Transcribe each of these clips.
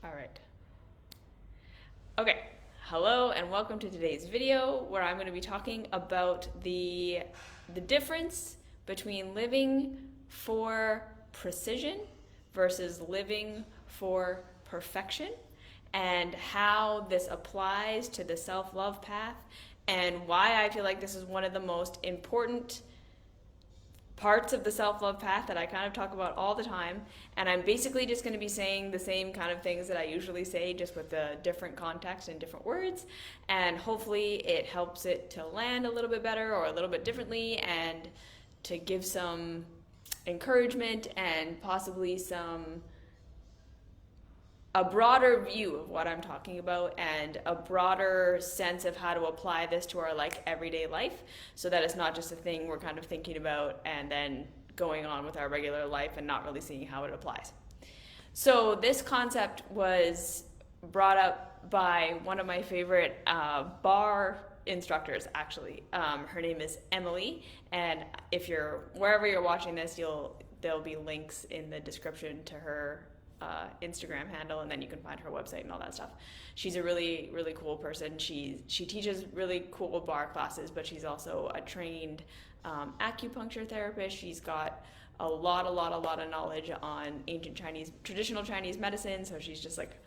All right. Okay. Hello and welcome to today's video where I'm going to be talking about the difference between living for precision versus living for perfection, and how this applies to the self-love path, and why I feel like this is one of the most important parts of the self-love path that I kind of talk about all the time. And I'm basically just going to be saying the same kind of things that I usually say, just with a different context and different words, and hopefully it helps it to land a little bit better or a little bit differently, and to give some encouragement and possibly a broader view of what I'm talking about, and a broader sense of how to apply this to our everyday life, so that it's not just a thing we're kind of thinking about and then going on with our regular life and not really seeing how it applies. So this concept was brought up by one of my favorite bar instructors, actually. Her name is Emily, and if you're wherever you're watching this, there'll be links in the description to her Instagram handle, and then you can find her website and all that stuff. She's a really, really cool person. She teaches really cool bar classes, but she's also a trained acupuncture therapist. She's got a lot of knowledge on ancient traditional Chinese medicine. So she's just like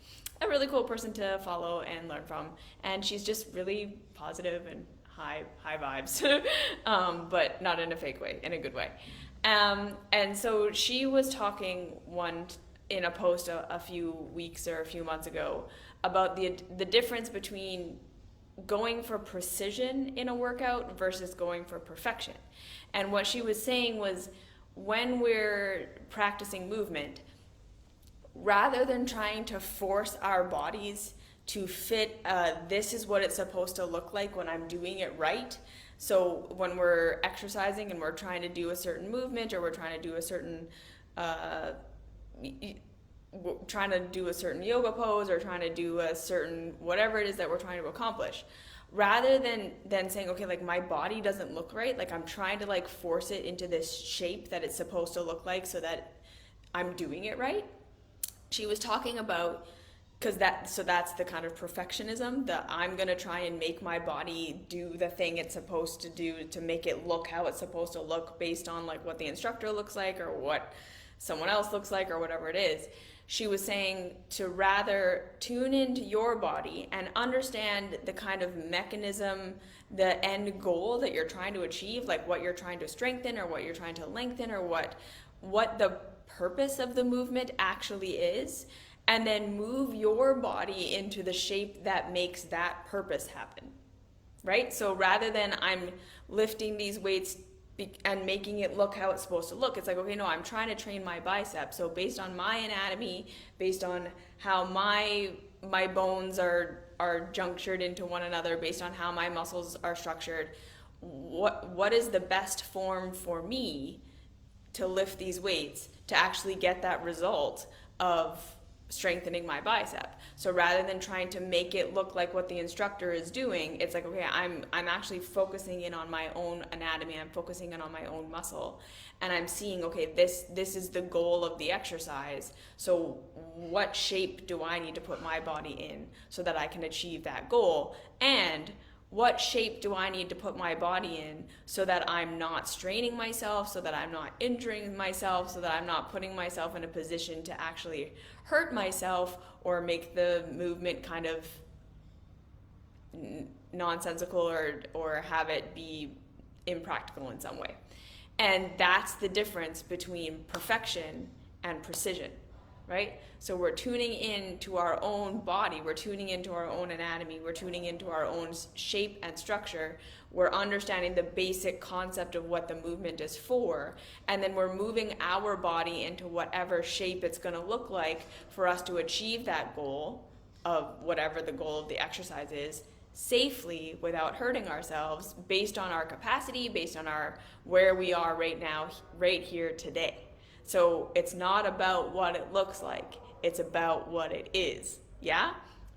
a really cool person to follow and learn from. And she's just really positive and high vibes, but not in a fake way, in a good way. And so she was talking in a post a few weeks or a few months ago about the difference between going for precision in a workout versus going for perfection. And what she was saying was, when we're practicing movement, rather than trying to force our bodies to fit, this is what it's supposed to look like when I'm doing it right. So when we're exercising and we're trying to do a certain movement, or we're trying to do a certain yoga pose, or trying to do a certain whatever it is that we're trying to accomplish, rather than saying, okay, like my body doesn't look right, like I'm trying to force it into this shape that it's supposed to look like so that I'm doing it right. She was talking about, that's the kind of perfectionism, that I'm going to try and make my body do the thing it's supposed to do, to make it look how it's supposed to look based on what the instructor looks like, or what someone else looks like, or whatever it is. She was saying to rather tune into your body and understand the kind of mechanism, the end goal that you're trying to achieve, like what you're trying to strengthen or what you're trying to lengthen, or what the purpose of the movement actually is, and then move your body into the shape that makes that purpose happen, right? So rather than I'm lifting these weights and making it look how it's supposed to look, it's like, okay, no, I'm trying to train my bicep. So based on my anatomy, based on how my bones are junctured into one another, based on how my muscles are structured, what is the best form for me to lift these weights to actually get that result of strengthening my bicep? So rather than trying to make it look like what the instructor is doing, it's like, okay, I'm actually focusing in on my own anatomy, I'm focusing in on my own muscle, and I'm seeing, okay, this is the goal of the exercise, so what shape do I need to put my body in so that I can achieve that goal? And what shape do I need to put my body in so that I'm not straining myself, so that I'm not injuring myself, so that I'm not putting myself in a position to actually hurt myself or make the movement kind of nonsensical, or have it be impractical in some way. And that's the difference between perfection and precision, right? So we're tuning in to our own body, we're tuning into our own anatomy, we're tuning into our own shape and structure, we're understanding the basic concept of what the movement is for, and then we're moving our body into whatever shape it's going to look like for us to achieve that goal of whatever the goal of the exercise is, safely, without hurting ourselves, based on our capacity, based on where we are right now, right here today. So it's not about what it looks like, it's about what it is, yeah?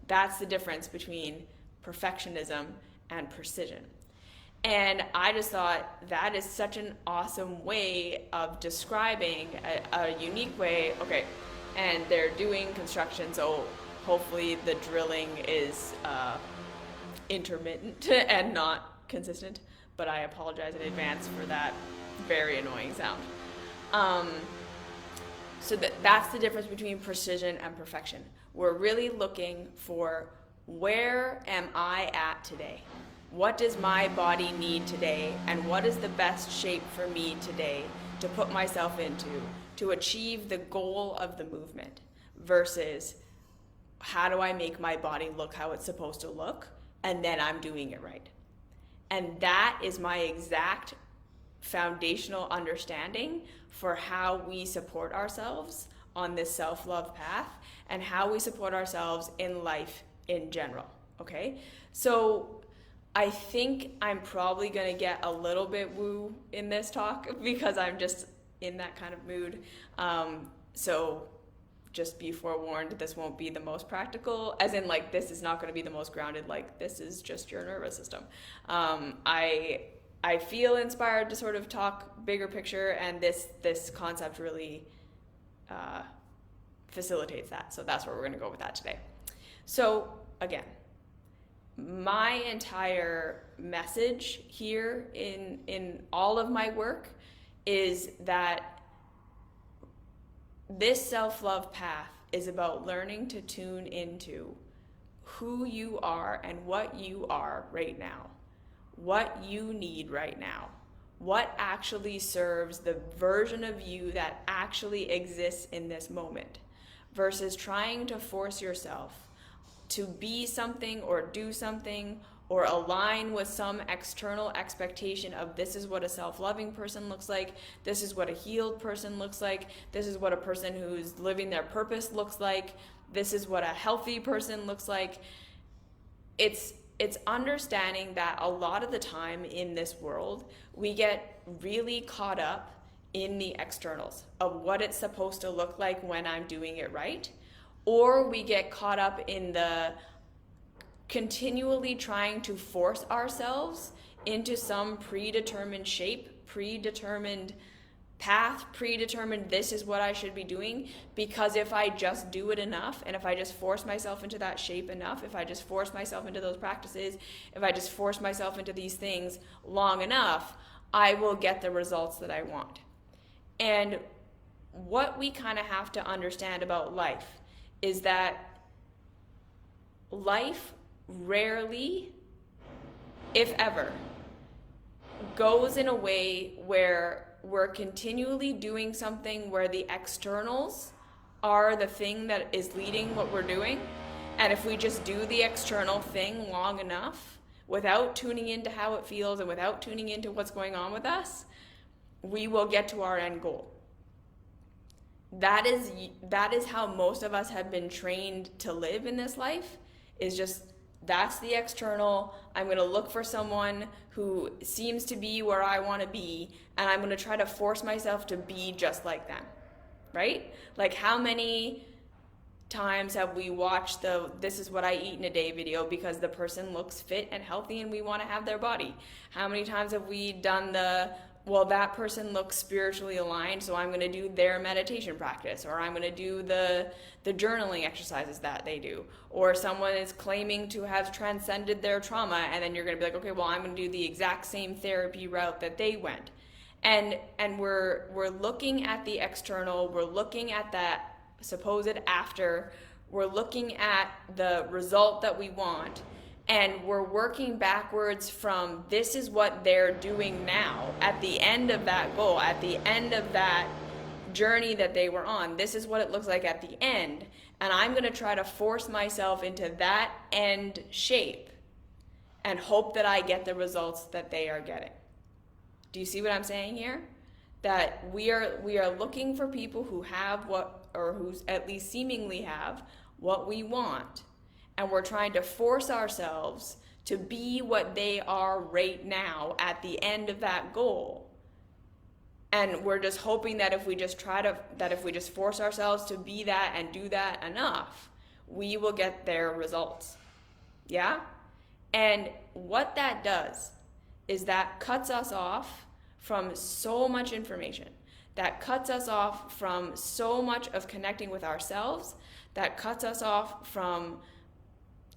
That's the difference between perfectionism and precision. And I just thought that is such an awesome way of describing a unique way. Okay, and they're doing construction, so hopefully the drilling is intermittent and not consistent, but I apologize in advance for that very annoying sound. So that's the difference between precision and perfection. We're really looking for, where am I at today? What does my body need today? And what is the best shape for me today to put myself into to achieve the goal of the movement, versus how do I make my body look how it's supposed to look, and then I'm doing it right. And that is my exact foundational understanding for how we support ourselves on this self-love path and how we support ourselves in life in general, okay? So I think I'm probably gonna get a little bit woo in this talk because I'm just in that kind of mood. So just be forewarned, this won't be the most practical, as in like this is not gonna be the most grounded, like this is just your nervous system. I feel inspired to sort of talk bigger picture, and this concept really facilitates that. So that's where we're gonna go with that today. So again, my entire message here in all of my work is that this self-love path is about learning to tune into who you are and what you are right now, what you need right now, what actually serves the version of you that actually exists in this moment, versus trying to force yourself to be something or do something or align with some external expectation of this is what a self-loving person looks like, this is what a healed person looks like, this is what a person who's living their purpose looks like, this is what a healthy person looks like. It's understanding that a lot of the time in this world, we get really caught up in the externals of what it's supposed to look like when I'm doing it right, or we get caught up in the continually trying to force ourselves into some predetermined shape, predetermined path, predetermined this is what I should be doing, because if I just do it enough, and if I just force myself into that shape enough, if I just force myself into those practices, if I just force myself into these things long enough, I will get the results that I want. And what we kind of have to understand about life is that life rarely, if ever, goes in a way where we're continually doing something where the externals are the thing that is leading what we're doing. And if we just do the external thing long enough without tuning into how it feels and without tuning into what's going on with us, we will get to our end goal. That is how most of us have been trained to live in this life, is just that's the external. I'm going to look for someone who seems to be where I want to be, and I'm going to try to force myself to be just like them, right? Like, how many times have we watched the "this is what I eat in a day" video because the person looks fit and healthy and we want to have their body? How many times have we done the, well, that person looks spiritually aligned, so I'm going to do their meditation practice, or I'm going to do the journaling exercises that they do, or someone is claiming to have transcended their trauma, and then you're going to be like, okay, well, I'm going to do the exact same therapy route that they went. And we're looking at the external, we're looking at that supposed after, we're looking at the result that we want, and we're working backwards from this is what they're doing now at the end of that goal, at the end of that journey that they were on. This is what it looks like at the end, and I'm going to try to force myself into that end shape and hope that I get the results that they are getting. Do you see what I'm saying here? That we are looking for people who have what, or who at least seemingly have what we want, and we're trying to force ourselves to be what they are right now at the end of that goal. And we're just hoping that if we just force ourselves to be that and do that enough, we will get their results. Yeah? And what that does is that cuts us off from so much information. That cuts us off from so much of connecting with ourselves. that cuts us off from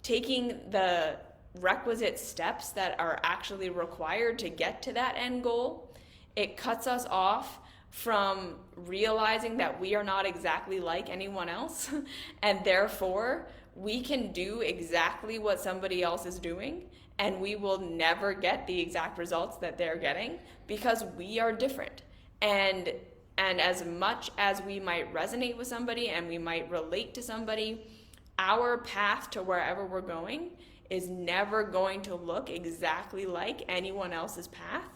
taking the requisite steps that are actually required to get to that end goal. It cuts us off from realizing that we are not exactly like anyone else, and therefore we can do exactly what somebody else is doing, and we will never get the exact results that they're getting because we are different. And as much as we might resonate with somebody and we might relate to somebody, our path to wherever we're going is never going to look exactly like anyone else's path.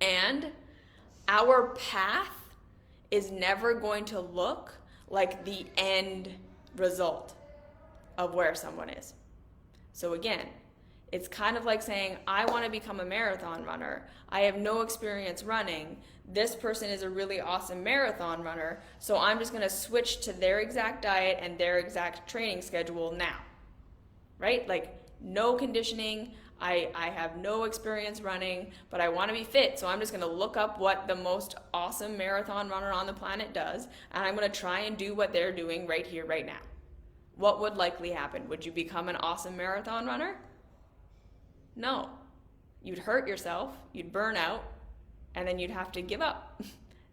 And our path is never going to look like the end result of where someone is. So again, it's kind of like saying, I want to become a marathon runner. I have no experience running. This person is a really awesome marathon runner, so I'm just going to switch to their exact diet and their exact training schedule now. Right? Like, no conditioning. I have no experience running, but I want to be fit, so I'm just going to look up what the most awesome marathon runner on the planet does, and I'm going to try and do what they're doing right here, right now. What would likely happen? Would you become an awesome marathon runner? No. You'd hurt yourself, you'd burn out, and then you'd have to give up.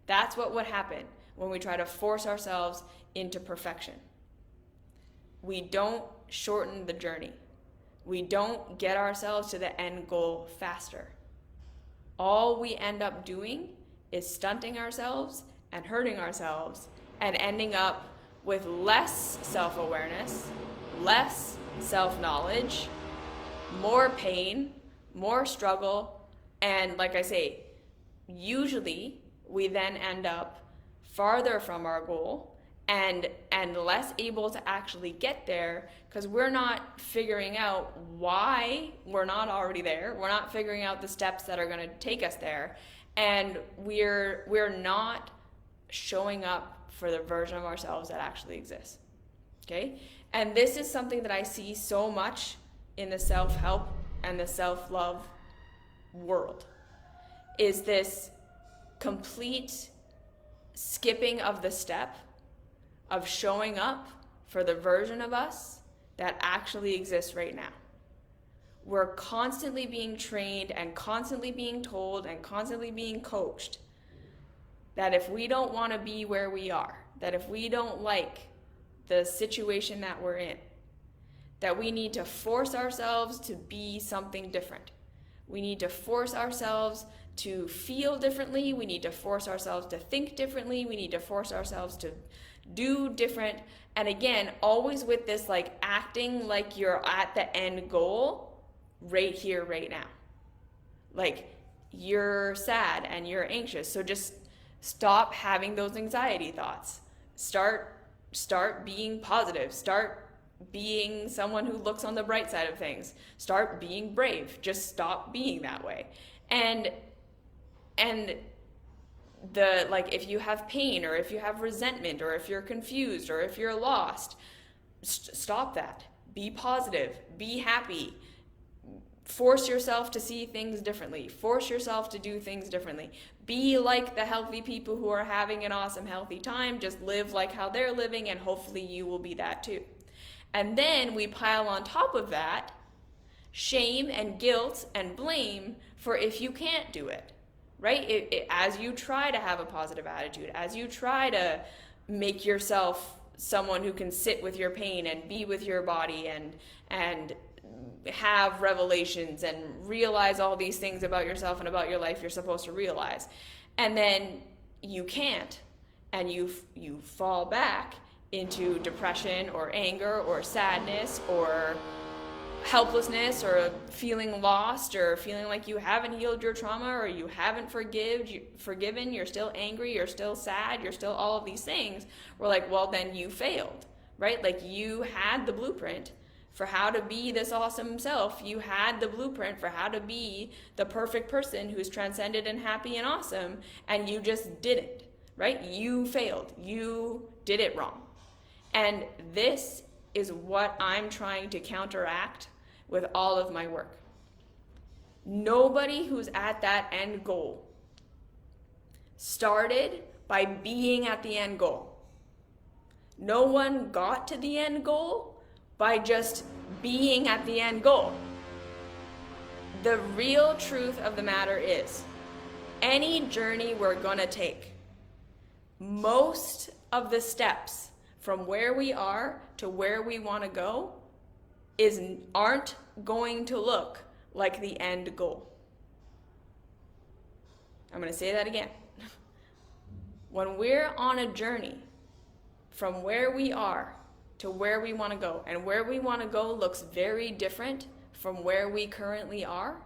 That's what would happen when we try to force ourselves into perfection. We don't shorten the journey. We don't get ourselves to the end goal faster. All we end up doing is stunting ourselves and hurting ourselves and ending up with less self-awareness, less self-knowledge, more pain, more struggle, and like I say, usually we then end up farther from our goal and less able to actually get there because we're not figuring out why we're not already there. We're not figuring out the steps that are going to take us there, and we're not showing up for the version of ourselves that actually exists. Okay? And this is something that I see so much in the self-help and the self-love world, is this complete skipping of the step of showing up for the version of us that actually exists right now. We're constantly being trained and constantly being told and constantly being coached that if we don't want to be where we are, that if we don't like the situation that we're in, that we need to force ourselves to be something different. We need to force ourselves to feel differently. We need to force ourselves to think differently. We need to force ourselves to do different. And again, always with this like acting like you're at the end goal right here, right now. Like you're sad and you're anxious. So just stop having those anxiety thoughts. Start being positive. Start being someone who looks on the bright side of things. Start being brave. Just stop being that way. And the like, if you have pain or if you have resentment or if you're confused or if you're lost, stop that. Be positive. Be happy. Force yourself to see things differently. Force yourself to do things differently. Be like the healthy people who are having an awesome, healthy time. Just live like how they're living, and hopefully you will be that too. And then we pile on top of that shame and guilt and blame for if you can't do it, right? As you try to have a positive attitude, as you try to make yourself someone who can sit with your pain and be with your body and have revelations and realize all these things about yourself and about your life you're supposed to realize. And then you can't, and you fall back into depression or anger or sadness or helplessness or feeling lost or feeling like you haven't healed your trauma or you haven't forgiven, you're still angry, you're still sad, you're still all of these things. We're like, well, then you failed, right? Like you had the blueprint for how to be this awesome self. You had the blueprint for how to be the perfect person who's transcended and happy and awesome, and you just didn't, right? You failed. You did it wrong. And this is what I'm trying to counteract with all of my work. Nobody who's at that end goal started by being at the end goal. No one got to the end goal by just being at the end goal. The real truth of the matter is, any journey we're gonna take, most of the steps from where we are to where we want to go aren't going to look like the end goal. I'm going to say that again. When we're on a journey from where we are to where we want to go, and where we want to go looks very different from where we currently are,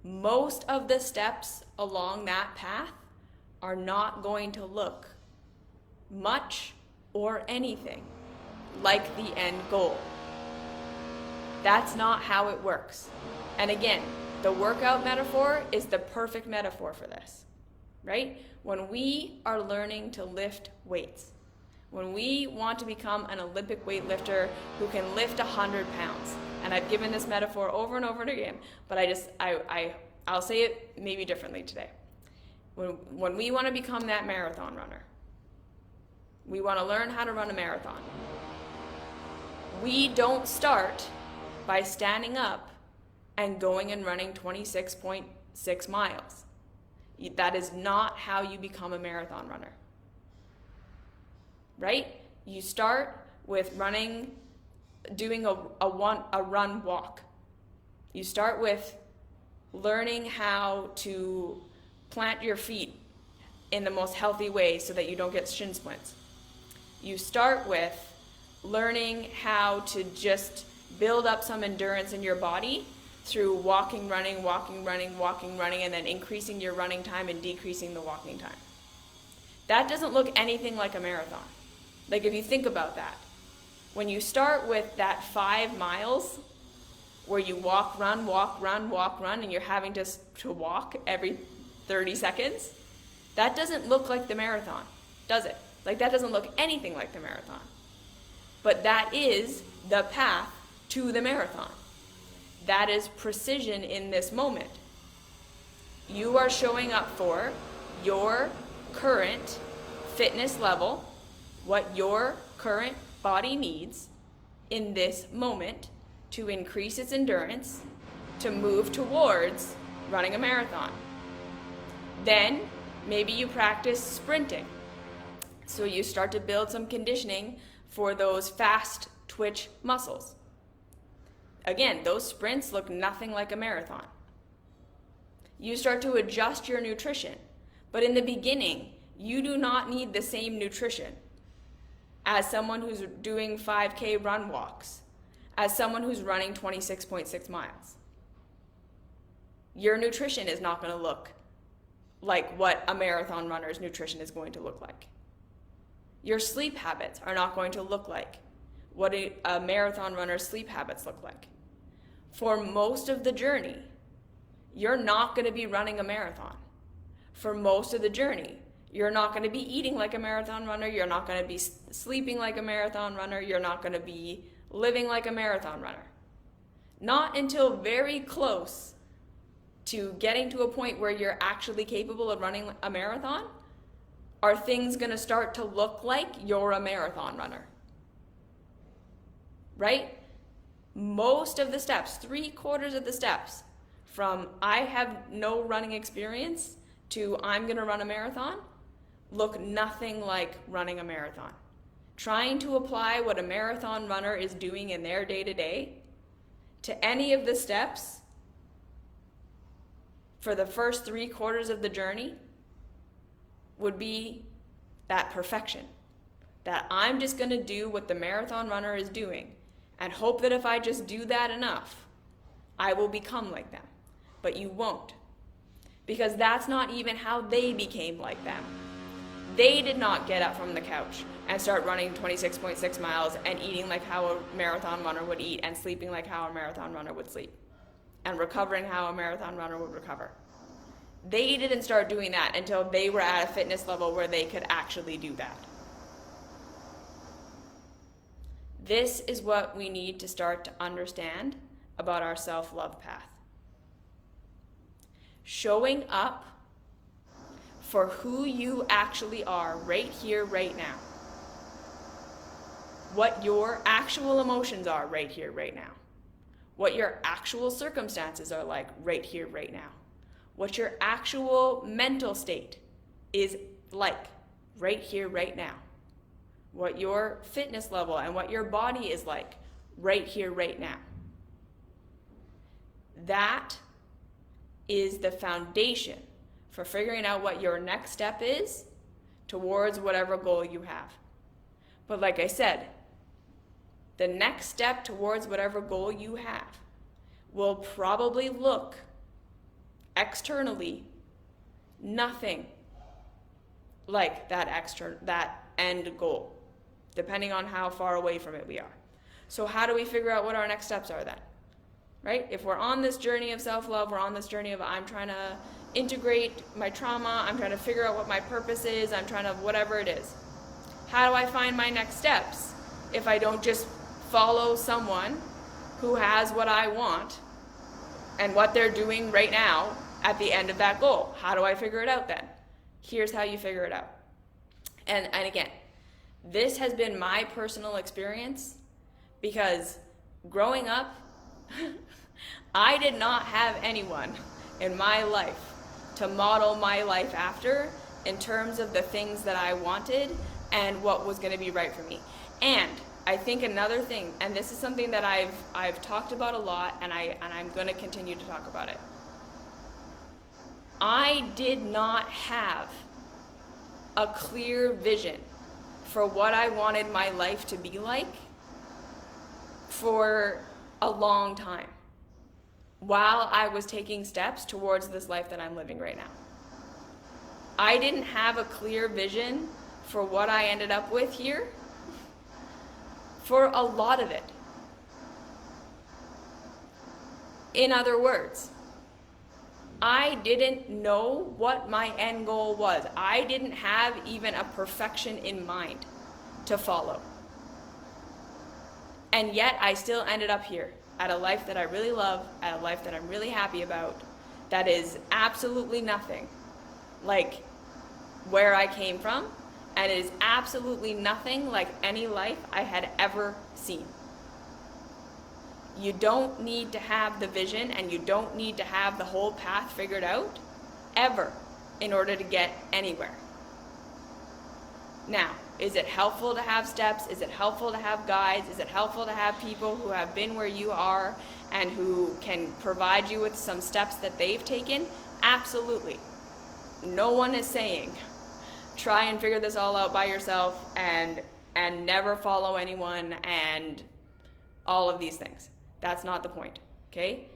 most of the steps along that path are not going to look much or anything like the end goal. That's not how it works. And again, the workout metaphor is the perfect metaphor for this, right? When we are learning to lift weights, when we want to become an Olympic weightlifter who can lift 100 pounds, and I've given this metaphor over and over and again, but I'll say it maybe differently today. When we want to become that marathon runner, we want to learn how to run a marathon. We don't start by standing up and going and running 26.6 miles. That is not how you become a marathon runner, right? You start with doing a run walk. You start with learning how to plant your feet in the most healthy way so that you don't get shin splints. You start with learning how to just build up some endurance in your body through walking, running, and then increasing your running time and decreasing the walking time. That doesn't look anything like a marathon. Like, if you think about that, when you start with that 5 miles where you walk, run, and you're having to walk every 30 seconds, that doesn't look like the marathon, does it? Like, that doesn't look anything like the marathon. But that is the path to the marathon. That is precision in this moment. You are showing up for your current fitness level, what your current body needs in this moment to increase its endurance, to move towards running a marathon. Then maybe you practice sprinting. So you start to build some conditioning for those fast twitch muscles. Again, those sprints look nothing like a marathon. You start to adjust your nutrition, but in the beginning, you do not need the same nutrition as someone who's doing 5K run walks, as someone who's running 26.6 miles. Your nutrition is not going to look like what a marathon runner's nutrition is going to look like. Your sleep habits are not going to look like what a marathon runner's sleep habits look like. For most of the journey, you're not going to be running a marathon. For most of the journey, you're not going to be eating like a marathon runner. You're not going to be sleeping like a marathon runner. You're not going to be living like a marathon runner. Not until very close to getting to a point where you're actually capable of running a marathon are things going to start to look like you're a marathon runner. Right? Most of the steps, 3/4 of the steps, from I have no running experience to I'm going to run a marathon, look nothing like running a marathon. Trying to apply what a marathon runner is doing in their day-to-day to any of the steps for the first 3/4 of the journey would be that perfection. That I'm just going to do what the marathon runner is doing and hope that if I just do that enough, I will become like them. But you won't. Because that's not even how they became like them. They did not get up from the couch and start running 26.6 miles and eating like how a marathon runner would eat and sleeping like how a marathon runner would sleep and recovering how a marathon runner would recover. They didn't start doing that until they were at a fitness level where they could actually do that. This is what we need to start to understand about our self-love path. Showing up for who you actually are right here, right now. what your actual emotions are right here, right now. What your actual circumstances are like right here, right now. What your actual mental state is like right here, right now. What your fitness level and what your body is like right here, right now. That is the foundation for figuring out what your next step is towards whatever goal you have. But like I said, the next step towards whatever goal you have will probably look externally nothing like that end goal, depending on how far away from it we are. So how do we figure out what our next steps are then? Right? If we're on this journey of self-love, we're on this journey of I'm trying to integrate my trauma, I'm trying to figure out what my purpose is, I'm trying to whatever it is. How do I find my next steps if I don't just follow someone who has what I want and what they're doing right now at the end of that goal? How do I figure it out then? Here's how you figure it out. And again, this has been my personal experience because growing up, I did not have anyone in my life to model my life after in terms of the things that I wanted and what was going to be right for me. And I think another thing, and this is something that I've talked about a lot, and I'm going to continue to talk about it. I did not have a clear vision for what I wanted my life to be like for a long time while I was taking steps towards this life that I'm living right now. I didn't have a clear vision for what I ended up with here for a lot of it. In other words, I didn't know what my end goal was. I didn't have even a perfection in mind to follow. And yet I still ended up here at a life that I really love, at a life that I'm really happy about, that is absolutely nothing like where I came from, and it is absolutely nothing like any life I had ever seen. You don't need to have the vision and you don't need to have the whole path figured out ever in order to get anywhere. Now, is it helpful to have steps? Is it helpful to have guides? Is it helpful to have people who have been where you are and who can provide you with some steps that they've taken? Absolutely. No one is saying try and figure this all out by yourself and never follow anyone and all of these things. That's not the point, okay?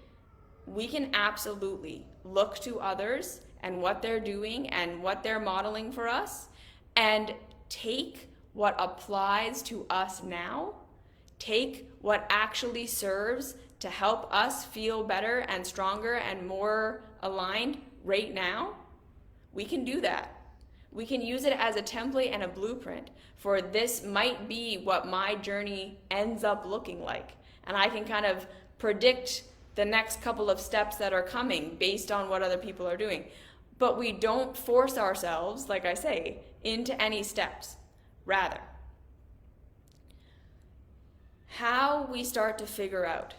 We can absolutely look to others and what they're doing and what they're modeling for us and take what applies to us now, take what actually serves to help us feel better and stronger and more aligned right now. We can do that. We can use it as a template and a blueprint for this might be what my journey ends up looking like. And I can kind of predict the next couple of steps that are coming based on what other people are doing. But we don't force ourselves, like I say, into any steps. Rather, how we start to figure out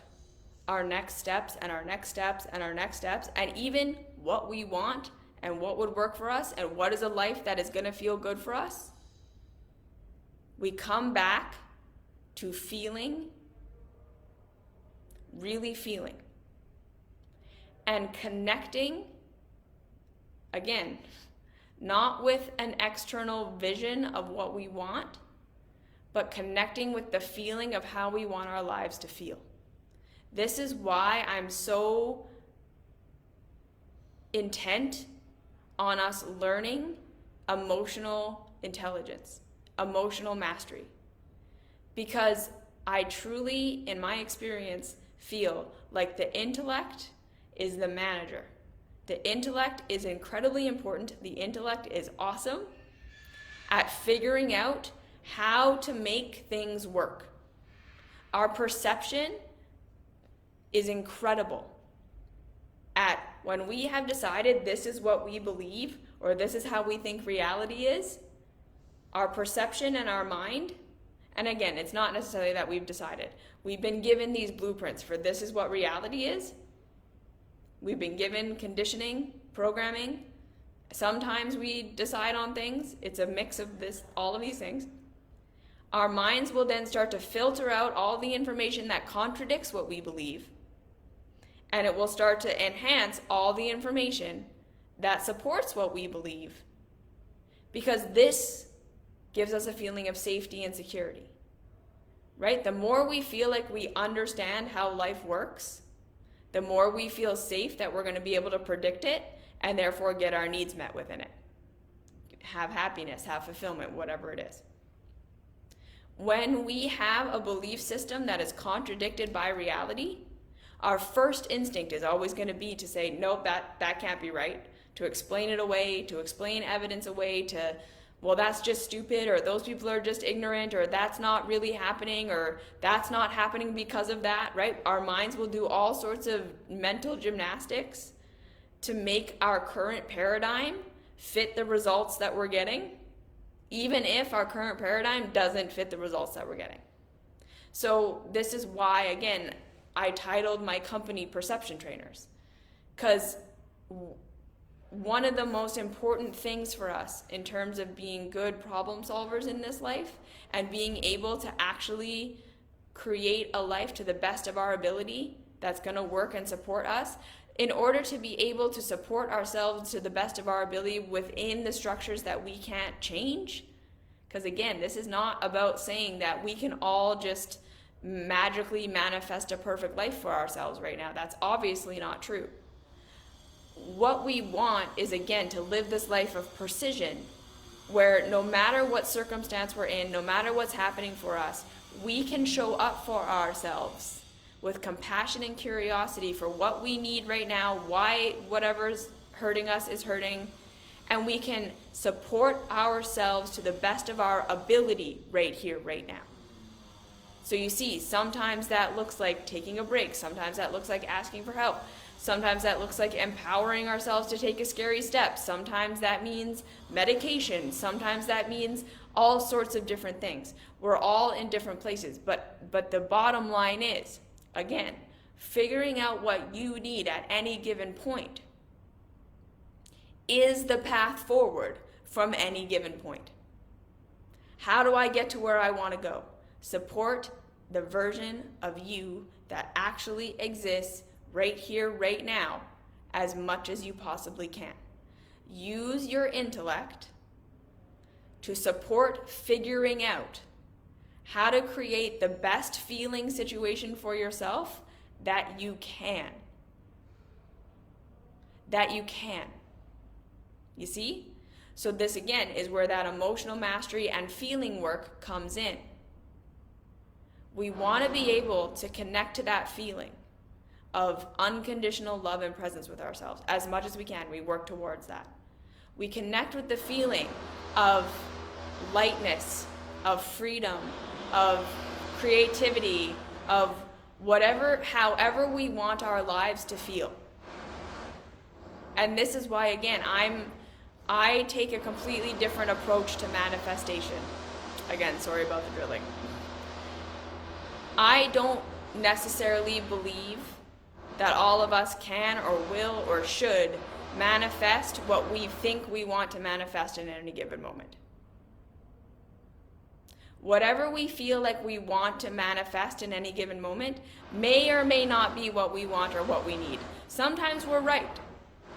our next steps and our next steps and our next steps, and even what we want and what would work for us and what is a life that is going to feel good for us, we come back to feeling, really feeling, and connecting, again, not with an external vision of what we want, but connecting with the feeling of how we want our lives to feel. This is why I'm so intent on us learning emotional intelligence, emotional mastery. Because I truly, in my experience, feel like the intellect is the manager. The intellect is incredibly important. The intellect is awesome at figuring out how to make things work. Our perception is incredible at when we have decided this is what we believe or this is how we think reality is, our perception and our mind And again, it's not necessarily that we've decided. We've been given these blueprints for this is what reality is. We've been given conditioning, programming. Sometimes we decide on things. It's a mix of all of these things. Our minds will then start to filter out all the information that contradicts what we believe. And it will start to enhance all the information that supports what we believe. Because this gives us a feeling of safety and security. Right? The more we feel like we understand how life works, the more we feel safe that we're going to be able to predict it and therefore get our needs met within it. Have happiness, have fulfillment, whatever it is. When we have a belief system that is contradicted by reality, our first instinct is always going to be to say, nope, that can't be right. To explain it away, to explain evidence away, to, well, that's just stupid, or those people are just ignorant, or that's not really happening, or that's not happening because of that, right? Our minds will do all sorts of mental gymnastics to make our current paradigm fit the results that we're getting, even if our current paradigm doesn't fit the results that we're getting. So this is why, again, I titled my company Perception Trainers, because one of the most important things for us in terms of being good problem solvers in this life and being able to actually create a life to the best of our ability that's going to work and support us, in order to be able to support ourselves to the best of our ability within the structures that we can't change. Because again, this is not about saying that we can all just magically manifest a perfect life for ourselves right now. That's obviously not true. What we want is, again, to live this life of precision, where no matter what circumstance we're in, no matter what's happening for us, we can show up for ourselves with compassion and curiosity for what we need right now, why whatever's hurting us is hurting, and we can support ourselves to the best of our ability right here, right now. So you see, sometimes that looks like taking a break, sometimes that looks like asking for help, sometimes that looks like empowering ourselves to take a scary step, sometimes that means medication, sometimes that means all sorts of different things. We're all in different places, but the bottom line is, again, figuring out what you need at any given point is the path forward from any given point. How do I get to where I want to go? Support the version of you that actually exists right here, right now, as much as you possibly can. Use your intellect to support figuring out how to create the best feeling situation for yourself that you can. That you can. You see? So this, again, is where that emotional mastery and feeling work comes in. We want to be able to connect to that feeling of unconditional love and presence with ourselves as much as we can. We work towards that. We connect with the feeling of lightness, of freedom, of creativity, of however we want our lives to feel. And this is why, again, I take a completely different approach to manifestation. Again, sorry about the drilling. I don't necessarily believe that all of us can or will or should manifest what we think we want to manifest in any given moment. Whatever we feel like we want to manifest in any given moment may or may not be what we want or what we need. Sometimes we're right.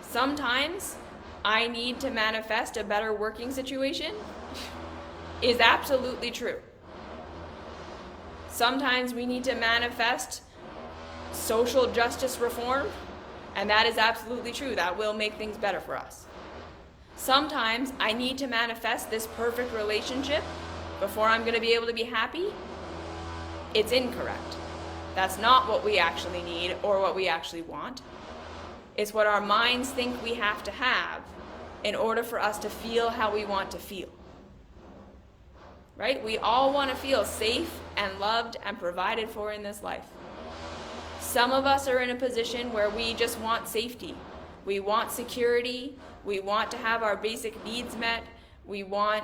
Sometimes I need to manifest a better working situation is absolutely true. Sometimes we need to manifest social justice reform, and that is absolutely true. That will make things better for us. Sometimes I need to manifest this perfect relationship before I'm going to be able to be happy. It's incorrect. That's not what we actually need or what we actually want. It's what our minds think we have to have in order for us to feel how we want to feel. Right? We all want to feel safe and loved and provided for in this life. Some of us are in a position where we just want safety. We want security. We want to have our basic needs met. We want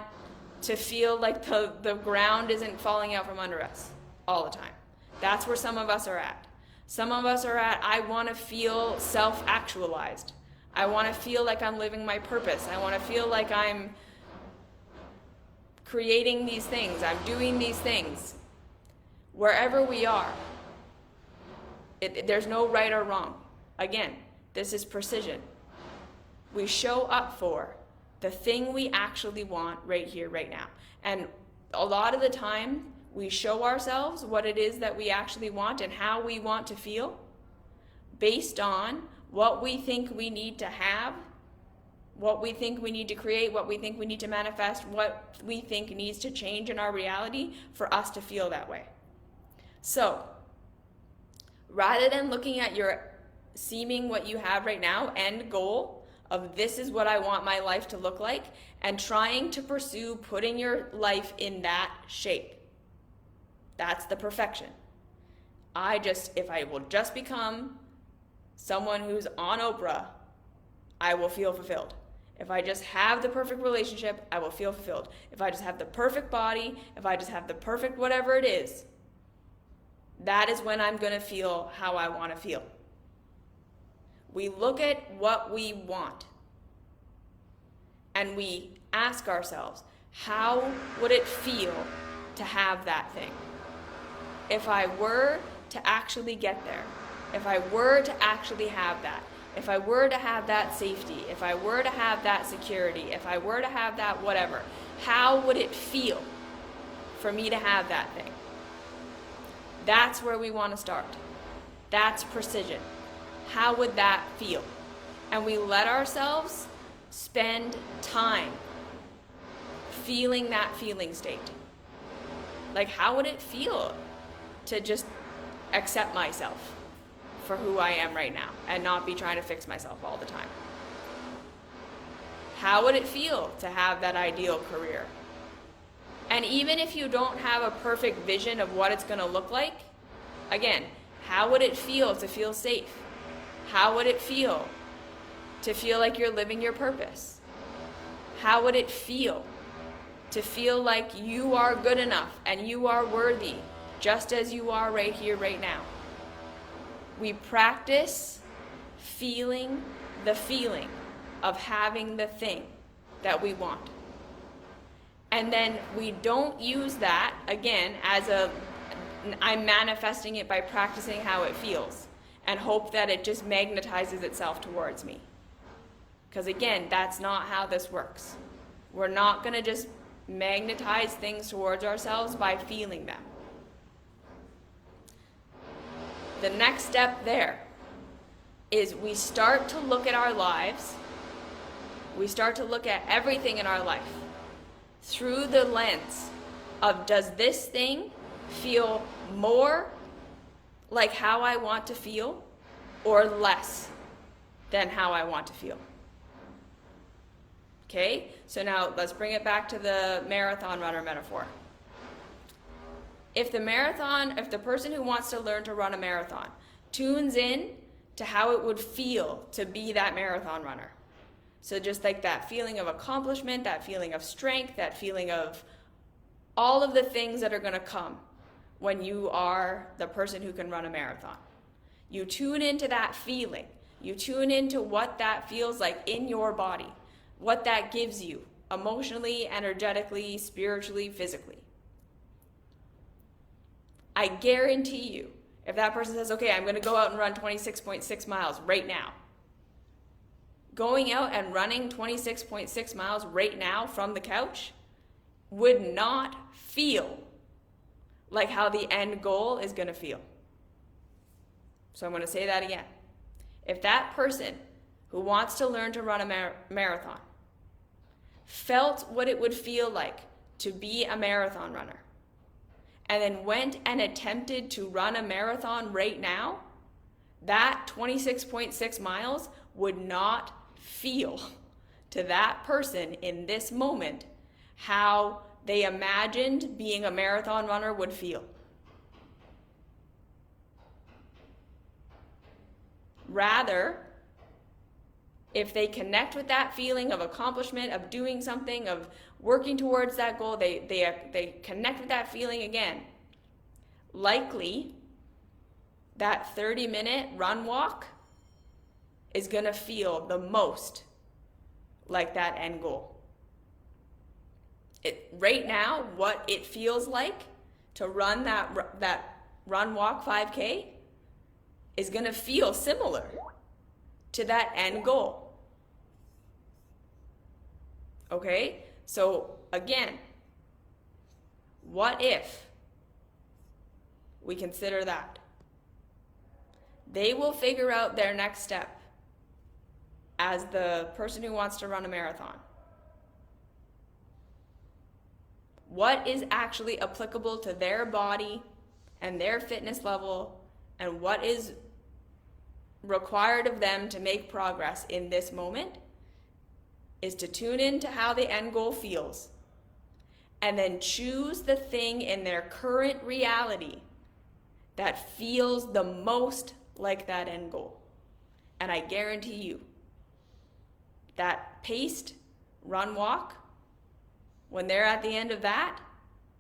to feel like the ground isn't falling out from under us all the time. That's where some of us are at. Some of us are at, I want to feel self-actualized. I want to feel like I'm living my purpose. I want to feel like I'm creating these things. I'm doing these things. Wherever we are, there's no right or wrong. Again, this is precision. We show up for the thing we actually want right here, right now. And a lot of the time, we show ourselves what it is that we actually want and how we want to feel based on what we think we need to have, what we think we need to create, what we think we need to manifest, what we think needs to change in our reality for us to feel that way. So, rather than looking at your seeming what you have right now, end goal of this is what I want my life to look like, and trying to pursue putting your life in that shape. That's the perfection. If I will just become someone who's on Oprah, I will feel fulfilled. If I just have the perfect relationship, I will feel fulfilled. If I just have the perfect body, if I just have the perfect whatever it is, that is when I'm going to feel how I want to feel. We look at what we want and we ask ourselves, how would it feel to have that thing? If I were to actually get there, if I were to actually have that, if I were to have that safety, if I were to have that security, if I were to have that whatever, how would it feel for me to have that thing? That's where we want to start. That's precision. How would that feel? And we let ourselves spend time feeling that feeling state. Like, how would it feel to just accept myself for who I am right now and not be trying to fix myself all the time? How would it feel to have that ideal career? And even if you don't have a perfect vision of what it's going to look like, again, how would it feel to feel safe? How would it feel to feel like you're living your purpose? How would it feel to feel like you are good enough and you are worthy just as you are right here, right now? We practice feeling the feeling of having the thing that we want. And then we don't use that, again, as I'm manifesting it by practicing how it feels and hope that it just magnetizes itself towards me. Because again, that's not how this works. We're not going to just magnetize things towards ourselves by feeling them. The next step there is we start to look at our lives, we start to look at everything in our life through the lens of, does this thing feel more like how I want to feel or less than how I want to feel? Okay, so now let's bring it back to the marathon runner metaphor. If the person who wants to learn to run a marathon tunes in to how it would feel to be that marathon runner, so just like that feeling of accomplishment, that feeling of strength, that feeling of all of the things that are going to come when you are the person who can run a marathon. You tune into that feeling. You tune into what that feels like in your body, what that gives you emotionally, energetically, spiritually, physically. I guarantee you, if that person says, okay, I'm going to go out and run 26.6 miles right now, going out and running 26.6 miles right now from the couch would not feel like how the end goal is going to feel. So I'm going to say that again. If that person who wants to learn to run a marathon felt what it would feel like to be a marathon runner, and then went and attempted to run a marathon right now, that 26.6 miles would not feel to that person in this moment how they imagined being a marathon runner would feel. Rather, If they connect with that feeling of accomplishment, of doing something, of working towards that goal, they connect with that feeling again, likely that 30-minute run walk is going to feel the most like that end goal. Right now, what it feels like to run that run walk 5K is going to feel similar to that end goal. Okay? So again, what if we consider that? They will figure out their next step as the person who wants to run a marathon. What is actually applicable to their body and their fitness level, and what is required of them to make progress in this moment is to tune in to how the end goal feels and then choose the thing in their current reality that feels the most like that end goal. And I guarantee you that paced run walk, when they're at the end of that,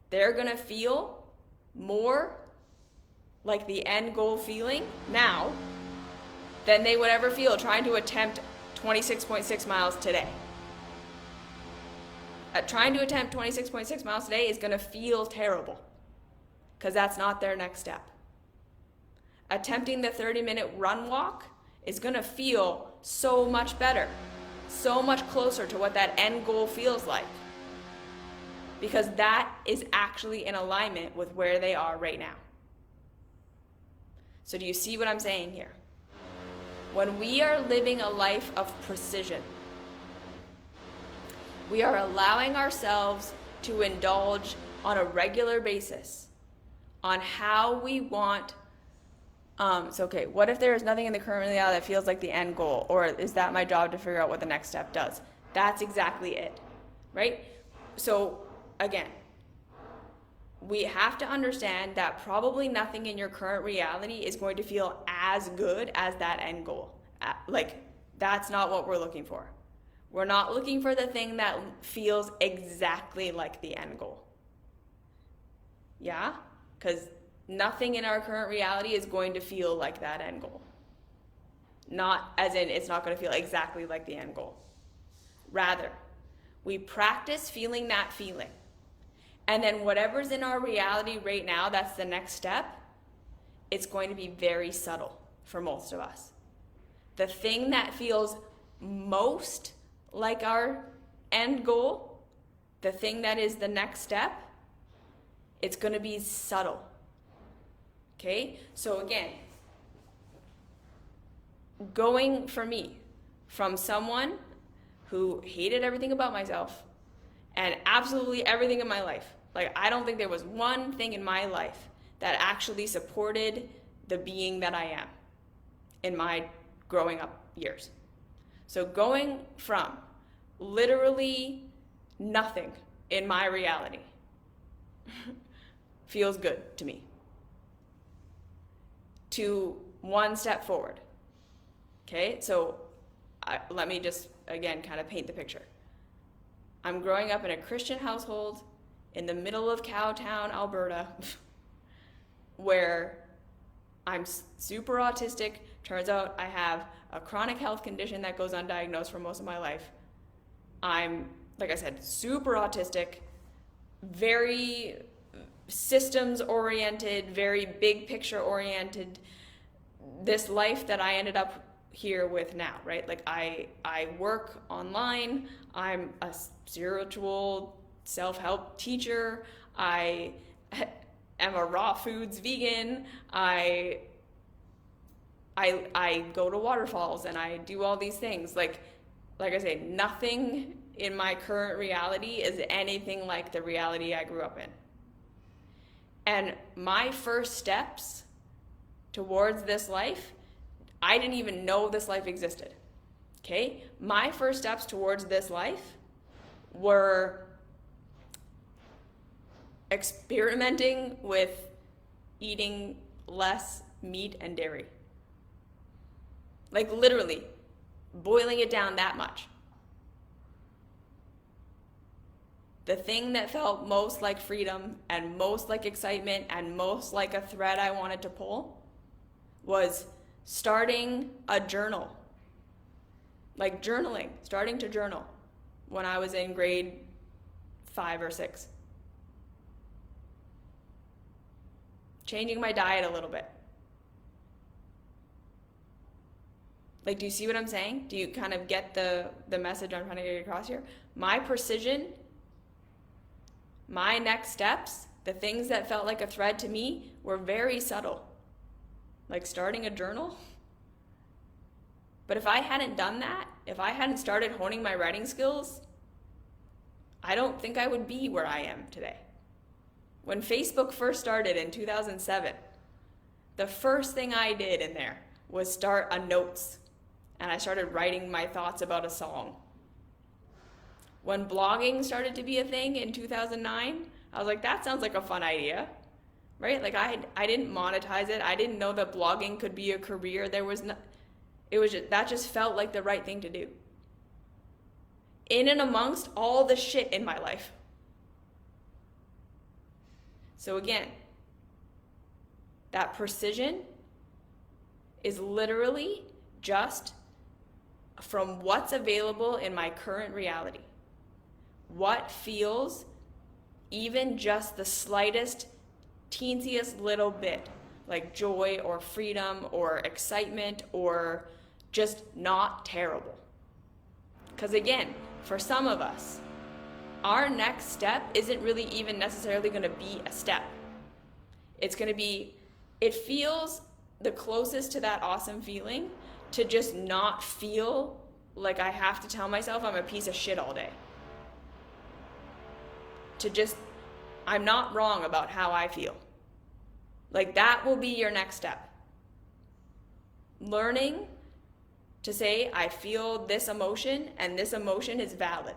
they're gonna feel more like the end goal feeling now than they would ever feel trying to attempt 26.6 miles today. Trying to attempt 26.6 miles today is going to feel terrible because that's not their next step. Attempting the 30-minute run walk is going to feel so much better, so much closer to what that end goal feels like, because that is actually in alignment with where they are right now. So do you see what I'm saying here? When we are living a life of precision, we are allowing ourselves to indulge on a regular basis on how we want. Okay, what if there is nothing in the current reality that feels like the end goal? Or is that my job to figure out what the next step does? That's exactly it, right? So again, we have to understand that probably nothing in your current reality is going to feel as good as that end goal. Like, that's not what we're looking for. We're not looking for the thing that feels exactly like the end goal. Yeah? Because nothing in our current reality is going to feel like that end goal. Not as in it's not going to feel exactly like the end goal. Rather, we practice feeling that feeling. And then whatever's in our reality right now, that's the next step, it's going to be very subtle for most of us. The thing that feels most like our end goal, the thing that is the next step, it's going to be subtle. Okay? So again, going for me from someone who hated everything about myself and absolutely everything in my life. Like, I don't think there was one thing in my life that actually supported the being that I am in my growing up years. So going from literally nothing in my reality feels good to me to one step forward. Okay, so let me just again kind of paint the picture. I'm growing up in a Christian household in the middle of Cowtown, Alberta, where I'm super autistic. Turns out I have a chronic health condition that goes undiagnosed for most of my life. I'm, like I said, super autistic, very systems oriented, very big picture oriented. This life that I ended up here with now, right? Like I work online. I'm a spiritual self-help teacher. I am a raw foods vegan. I go to waterfalls and I do all these things. Like I say, nothing in my current reality is anything like the reality I grew up in. And my first steps towards this life, I didn't even know this life existed. Okay? My first steps towards this life were experimenting with eating less meat and dairy. Like literally, boiling it down that much. The thing that felt most like freedom and most like excitement and most like a thread I wanted to pull was starting a journal. Like journaling, starting to journal when I was in grade 5 or 6. Changing my diet a little bit. Like, do you see what I'm saying? Do you kind of get the message I'm trying to get across here? My precision, my next steps, the things that felt like a thread to me were very subtle. Like starting a journal. But if I hadn't done that, if I hadn't started honing my writing skills, I don't think I would be where I am today. When Facebook first started in 2007, the first thing I did in there was start a notes, and I started writing my thoughts about a song. When blogging started to be a thing in 2009, I was like, that sounds like a fun idea, right? Like I didn't monetize it. I didn't know that blogging could be a career. That just felt like the right thing to do. In and amongst all the shit in my life. So again, that precision is literally just from what's available in my current reality. What feels even just the slightest, teensiest little bit like joy or freedom or excitement or just not terrible. Because again, for some of us, our next step isn't really even necessarily going to be a step. It's going to be, it feels the closest to that awesome feeling to just not feel like I have to tell myself I'm a piece of shit all day. To just, I'm not wrong about how I feel. Like that will be your next step. Learning to say, I feel this emotion and this emotion is valid.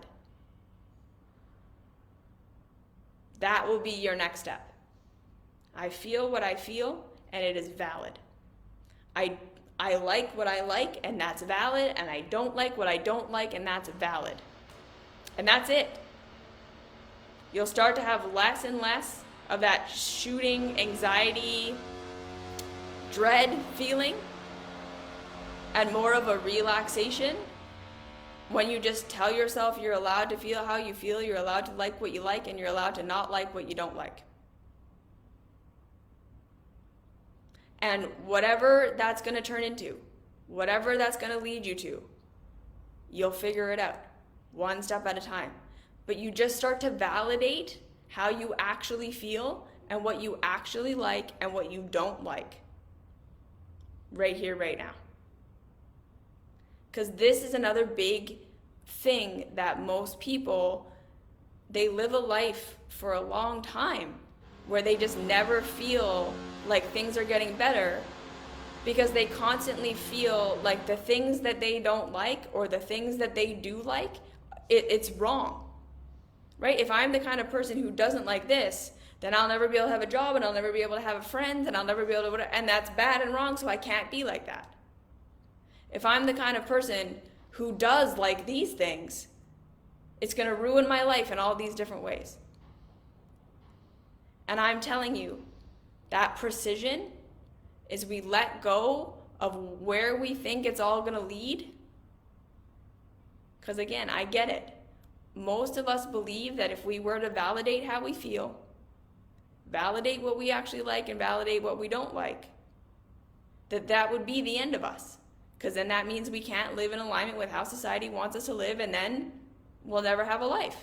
That will be your next step. I feel what I feel and it is valid. I like what I like and that's valid, and I don't like what I don't like and that's valid. And that's it. You'll start to have less and less of that shooting, anxiety, dread feeling, and more of a relaxation when you just tell yourself you're allowed to feel how you feel, you're allowed to like what you like, and you're allowed to not like what you don't like. And whatever that's going to turn into, whatever that's going to lead you to, you'll figure it out one step at a time. But you just start to validate how you actually feel and what you actually like and what you don't like right here, right now. Because this is another big thing that most people, they live a life for a long time where they just never feel like things are getting better because they constantly feel like the things that they don't like or the things that they do like, it's wrong, right? If I'm the kind of person who doesn't like this, then I'll never be able to have a job and I'll never be able to have friends and I'll never be able to, and that's bad and wrong, so I can't be like that. If I'm the kind of person who does like these things, it's going to ruin my life in all these different ways. And I'm telling you, that precision is we let go of where we think it's all going to lead. Because again, I get it. Most of us believe that if we were to validate how we feel, validate what we actually like and validate what we don't like, that would be the end of us. Because then that means we can't live in alignment with how society wants us to live, and then we'll never have a life.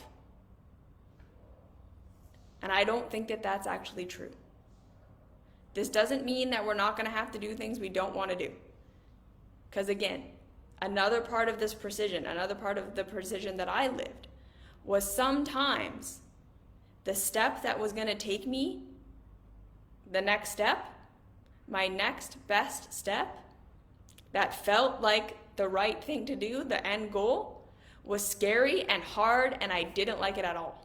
And I don't think that that's actually true. This doesn't mean that we're not going to have to do things we don't want to do. Because again, another part of this precision, another part of the precision that I lived, was sometimes the step that was going to take me, the next step, my next best step, that felt like the right thing to do, the end goal, was scary and hard, and I didn't like it at all.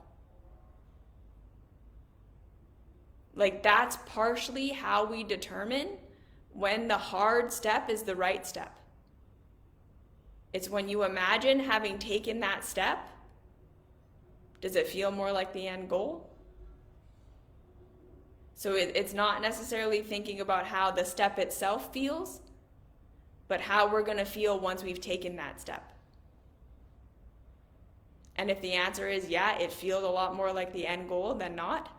Like, that's partially how we determine when the hard step is the right step. It's when you imagine having taken that step, does it feel more like the end goal? So it's not necessarily thinking about how the step itself feels, but how we're going to feel once we've taken that step. And if the answer is, yeah, it feels a lot more like the end goal than not,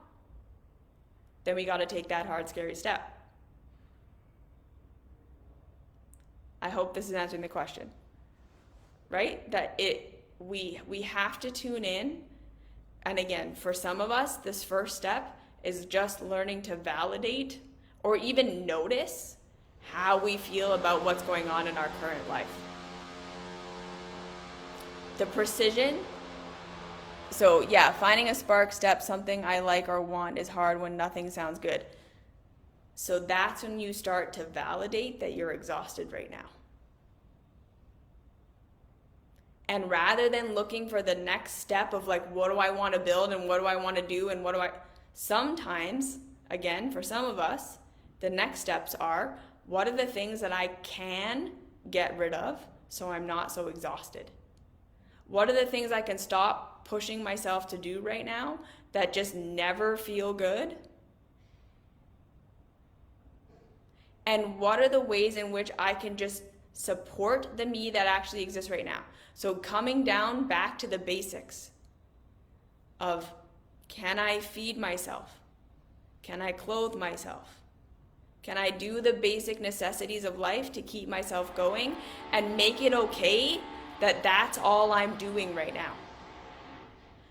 then we got to take that hard, scary step. I hope this is answering the question, right? That we have to tune in. And again, for some of us, this first step is just learning to validate or even notice how we feel about what's going on in our current life. The precision. So yeah, finding a spark step, something I like or want, is hard when nothing sounds good. So that's when you start to validate that you're exhausted right now. And rather than looking for the next step of like, what do I want to build and what do I want to do and sometimes, again, for some of us, the next steps are, what are the things that I can get rid of so I'm not so exhausted? What are the things I can stop pushing myself to do right now that just never feel good? And what are the ways in which I can just support the me that actually exists right now? So coming down back to the basics of, can I feed myself? Can I clothe myself? Can I do the basic necessities of life to keep myself going and make it okay that that's all I'm doing right now?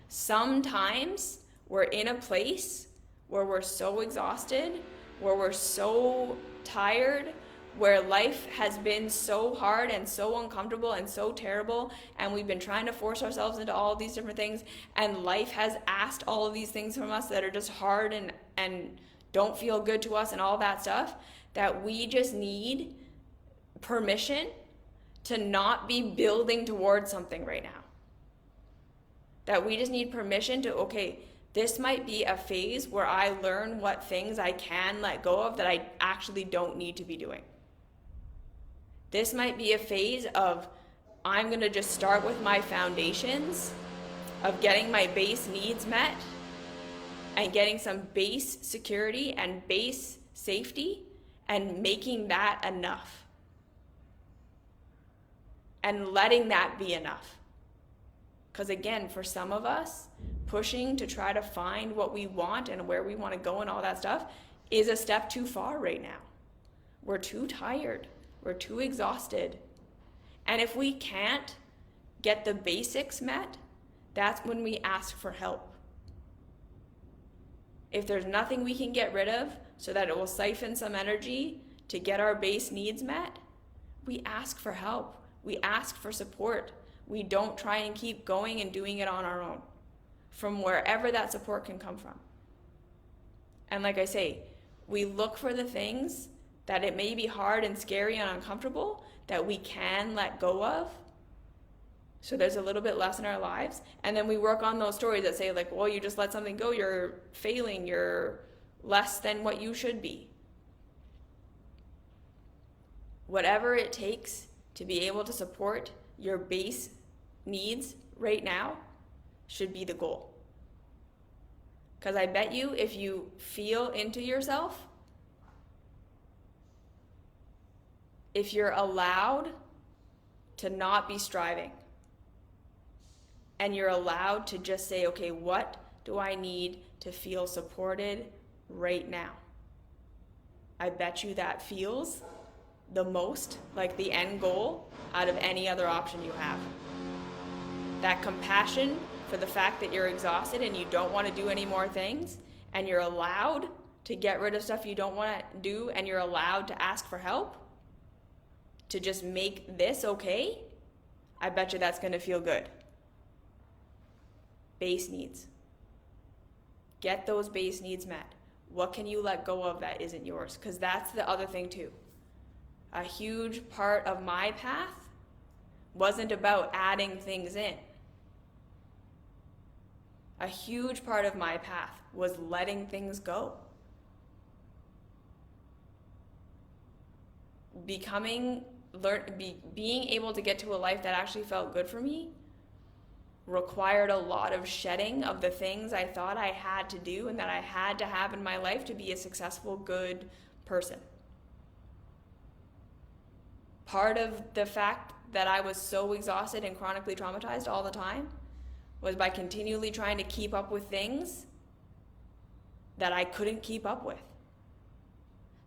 Sometimes we're in a place where we're so exhausted, where we're so tired, where life has been so hard and so uncomfortable and so terrible, and we've been trying to force ourselves into all of these different things, and life has asked all of these things from us that are just hard and don't feel good to us and all that stuff, that we just need permission to not be building towards something right now. That we just need permission to, okay, this might be a phase where I learn what things I can let go of that I actually don't need to be doing. This might be a phase of, I'm going to just start with my foundations of getting my base needs met and getting some base security and base safety and making that enough. And letting that be enough. Because again, for some of us, pushing to try to find what we want and where we want to go and all that stuff is a step too far right now. We're too tired. We're too exhausted. And if we can't get the basics met, that's when we ask for help. If there's nothing we can get rid of so that it will siphon some energy to get our base needs met, we ask for help. We ask for support. We don't try and keep going and doing it on our own, from wherever that support can come from. And like I say, we look for the things that it may be hard and scary and uncomfortable that we can let go of, so there's a little bit less in our lives. And then we work on those stories that say like, well, you just let something go, you're failing, you're less than what you should be. Whatever it takes to be able to support your base needs right now should be the goal. Because I bet you if you feel into yourself, if you're allowed to not be striving, and you're allowed to just say, okay, what do I need to feel supported right now? I bet you that feels the most like the end goal out of any other option you have. That compassion for the fact that you're exhausted and you don't want to do any more things, and you're allowed to get rid of stuff you don't want to do, and you're allowed to ask for help to just make this okay, I bet you that's going to feel good. Base needs. Get those base needs met. What can you let go of that isn't yours? Because that's the other thing too. A huge part of my path wasn't about adding things in. A huge part of my path was letting things go. being able to get to a life that actually felt good for me required a lot of shedding of the things I thought I had to do and that I had to have in my life to be a successful, good person. Part of the fact that I was so exhausted and chronically traumatized all the time was by continually trying to keep up with things that I couldn't keep up with.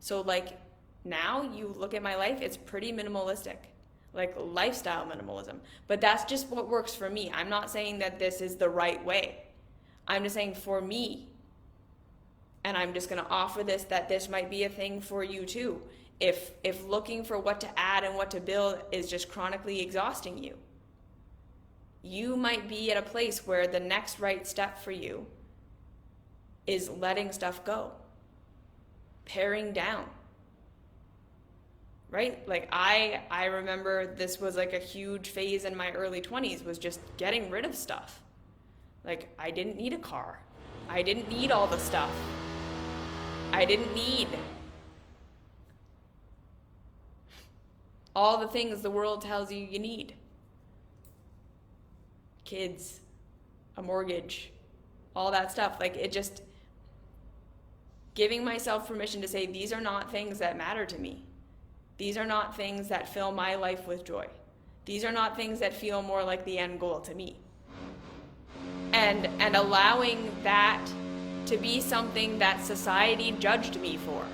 So like now you look at my life, it's pretty minimalistic, like lifestyle minimalism. But that's just what works for me. I'm not saying that this is the right way. I'm just saying for me, and I'm just going to offer this, that this might be a thing for you too. If looking for what to add and what to build is just chronically exhausting you, you might be at a place where the next right step for you is letting stuff go, paring down, right? Like I remember this was like a huge phase in my early 20s, was just getting rid of stuff. Like I didn't need a car. I didn't need all the stuff. I didn't need all the things the world tells you need. Kids, a mortgage, all that stuff. Like it just, giving myself permission to say, these are not things that matter to me. These are not things that fill my life with joy. These are not things that feel more like the end goal to me. And allowing that to be something that society judged me for,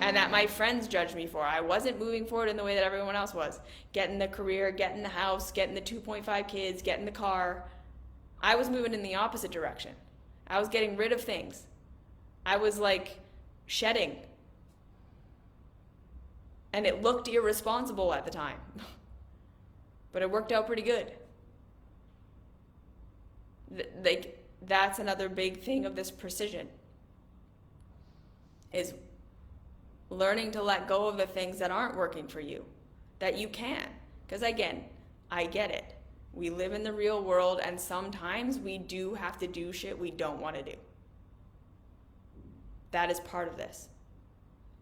and that my friends judged me for. I wasn't moving forward in the way that everyone else was. Getting the career, getting the house, getting the 2.5 kids, getting the car. I was moving in the opposite direction. I was getting rid of things. I was like shedding. And it looked irresponsible at the time. But it worked out pretty good. Like, that's another big thing of this precision, is learning to let go of the things that aren't working for you, that you can. Because again, I get it. We live in the real world, and sometimes we do have to do shit we don't want to do. That is part of this.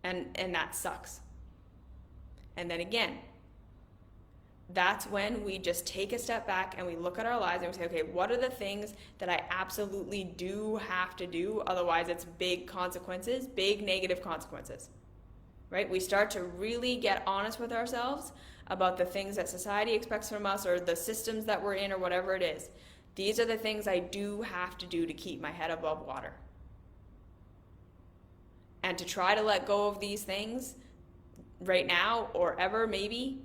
And that sucks. And then again, that's when we just take a step back and we look at our lives and we say, okay, what are the things that I absolutely do have to do? Otherwise, it's big consequences, big negative consequences, right? We start to really get honest with ourselves about the things that society expects from us, or the systems that we're in, or whatever it is. These are the things I do have to do to keep my head above water. And to try to let go of these things right now or ever, maybe,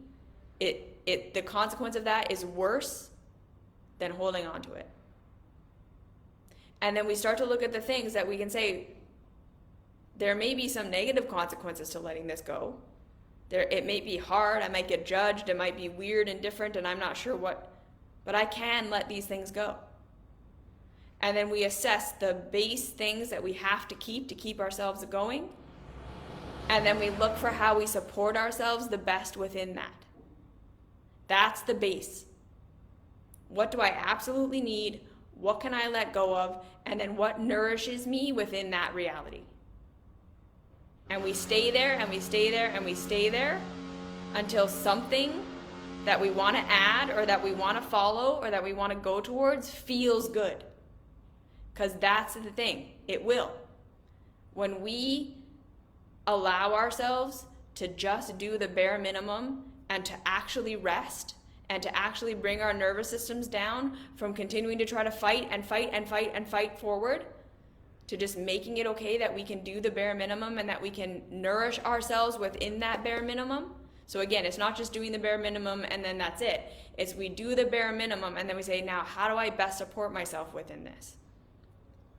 the consequence of that is worse than holding on to it. And then we start to look at the things that we can say, there may be some negative consequences to letting this go. It may be hard, I might get judged, it might be weird and different, and I'm not sure what, but I can let these things go. And then we assess the base things that we have to keep ourselves going. And then we look for how we support ourselves the best within that. That's the base. What do I absolutely need? What can I let go of? And then what nourishes me within that reality? And we stay there, and we stay there, and we stay there until something that we want to add, or that we want to follow, or that we want to go towards feels good. Because that's the thing. It will. When we allow ourselves to just do the bare minimum and to actually rest and to actually bring our nervous systems down from continuing to try to fight and fight and fight and fight forward, to just making it okay that we can do the bare minimum and that we can nourish ourselves within that bare minimum. So again, it's not just doing the bare minimum and then that's it. It's we do the bare minimum and then we say, now how do I best support myself within this?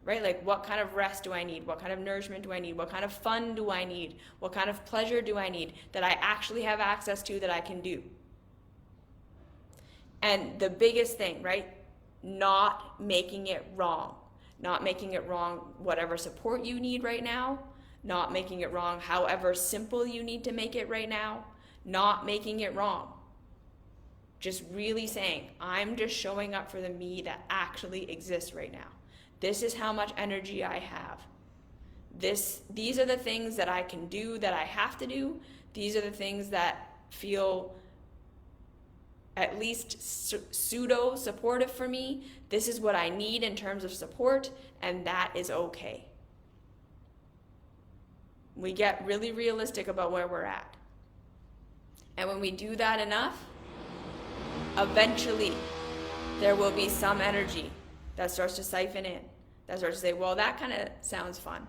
Right? Like, what kind of rest do I need? What kind of nourishment do I need? What kind of fun do I need? What kind of pleasure do I need that I actually have access to, that I can do? And the biggest thing, right? Not making it wrong. Not making it wrong whatever support you need right now. Not making it wrong however simple you need to make it right now. Not making it wrong. Just really saying, I'm just showing up for the me that actually exists right now. This is how much energy I have. These are the things that I can do, that I have to do. These are the things that feel at least pseudo supportive for me. This is what I need in terms of support, and that is okay. We get really realistic about where we're at. And when we do that enough, eventually there will be some energy that starts to siphon in, that starts to say, well, that kind of sounds fun.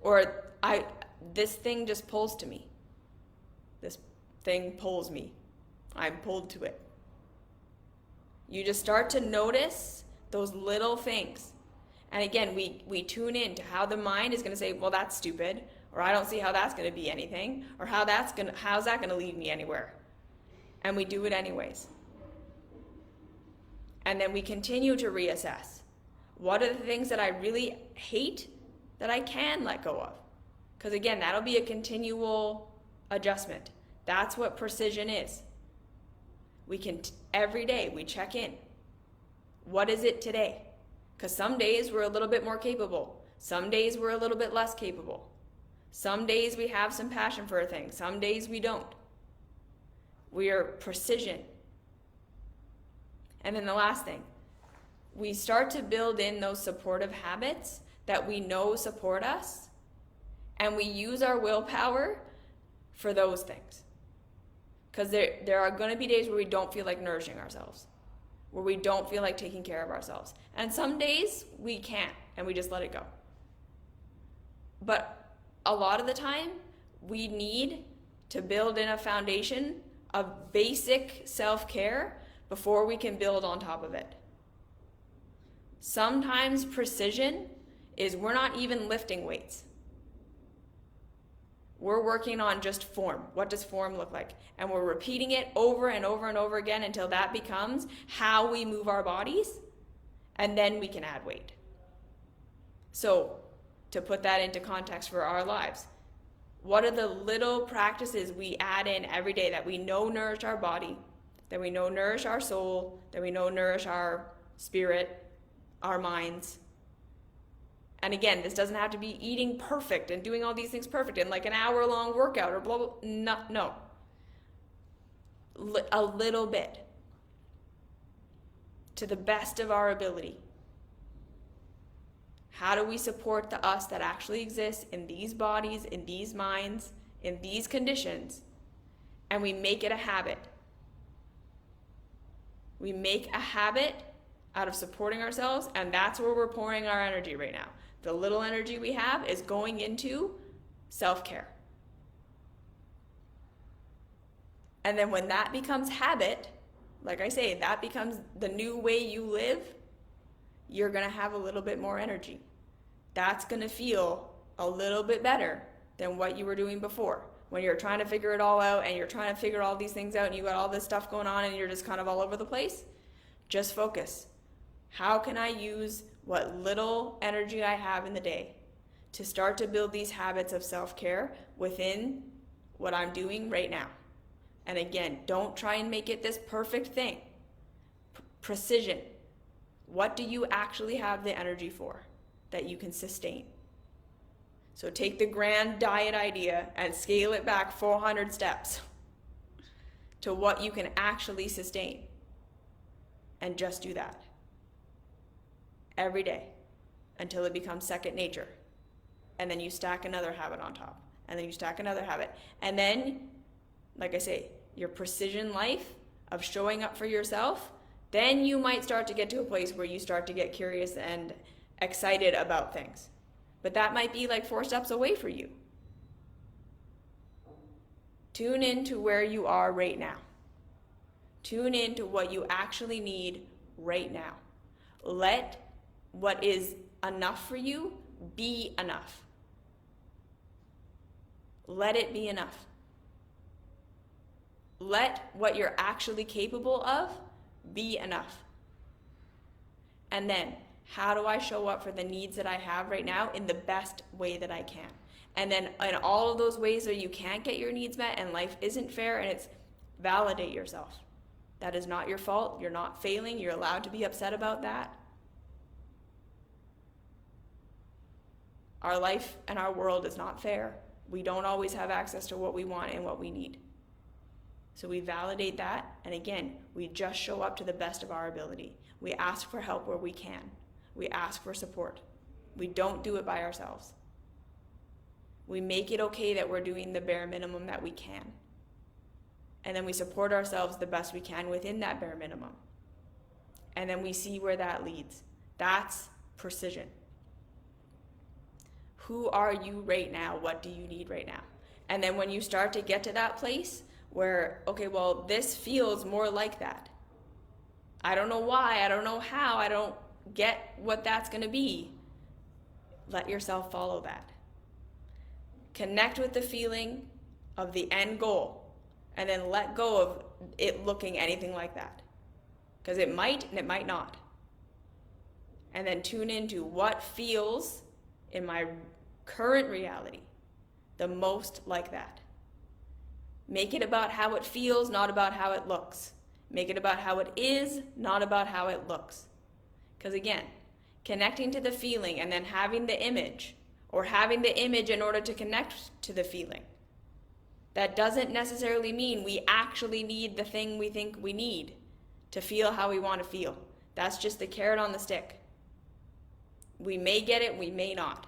Or this thing just pulls to me. This thing pulls me. I'm pulled to it. You just start to notice those little things. And again, we tune in to how the mind is going to say, well, that's stupid, or I don't see how that's going to be anything, or how's that going to lead me anywhere? And we do it anyways. And then we continue to reassess. What are the things that I really hate that I can let go of? Because again, that'll be a continual adjustment. That's what precision is. We can, every day, we check in. What is it today? Because some days we're a little bit more capable. Some days we're a little bit less capable. Some days we have some passion for a thing. Some days we don't. We are precision. And then the last thing, we start to build in those supportive habits that we know support us, and we use our willpower for those things. Because there are going to be days where we don't feel like nourishing ourselves, where we don't feel like taking care of ourselves. And some days we can't, and we just let it go. But a lot of the time, we need to build in a foundation of basic self-care before we can build on top of it. Sometimes precision is we're not even lifting weights. We're working on just form. What does form look like? And we're repeating it over and over and over again until that becomes how we move our bodies, and then we can add weight. So, to put that into context for our lives, what are the little practices we add in every day that we know nourish our body, that we know nourish our soul, that we know nourish our spirit, our minds? And again, this doesn't have to be eating perfect and doing all these things perfect and like an hour-long workout or blah, blah, blah. No. A little bit. To the best of our ability. How do we support the us that actually exists in these bodies, in these minds, in these conditions, and we make it a habit? We make a habit out of supporting ourselves, and that's where we're pouring our energy right now. The little energy we have is going into self-care. And then when that becomes habit, like I say, that becomes the new way you live, you're going to have a little bit more energy. That's going to feel a little bit better than what you were doing before. When you're trying to figure it all out and you're trying to figure all these things out and you got all this stuff going on and you're just kind of all over the place, just focus. How can I use what little energy I have in the day to start to build these habits of self-care within what I'm doing right now? And again, don't try and make it this perfect thing. Precision. What do you actually have the energy for that you can sustain? So take the grand diet idea and scale it back 400 steps to what you can actually sustain. And just do that. Every day until it becomes second nature. And then you stack another habit on top. And then you stack another habit. And then, like I say, your precision life of showing up for yourself, then you might start to get to a place where you start to get curious and excited about things. But that might be like 4 steps away for you. Tune in to where you are right now. Tune in to what you actually need right now. Let what is enough for you be enough. Let it be enough. Let what you're actually capable of be enough. And then, how do I show up for the needs that I have right now in the best way that I can? And then in all of those ways where you can't get your needs met and life isn't fair, and it's validate yourself. That is not your fault. You're not failing. You're allowed to be upset about that. Our life and our world is not fair. We don't always have access to what we want and what we need. So we validate that, and again, we just show up to the best of our ability. We ask for help where we can. We ask for support. We don't do it by ourselves. We make it okay that we're doing the bare minimum that we can. And then we support ourselves the best we can within that bare minimum. And then we see where that leads. That's precision. Who are you right now? What do you need right now? And then when you start to get to that place where, okay, well, this feels more like that. I don't know why, I don't know how, I don't get what that's going to be. Let yourself follow that. Connect with the feeling of the end goal, and then let go of it looking anything like that. Because it might and it might not. And then tune into what feels in my current reality the most like that. Make it about how it feels, not about how it looks. Make it about how it is, not about how it looks. Because again, connecting to the feeling and then having the image, or having the image in order to connect to the feeling, that doesn't necessarily mean we actually need the thing we think we need to feel how we want to feel. That's just the carrot on the stick. We may get it, we may not.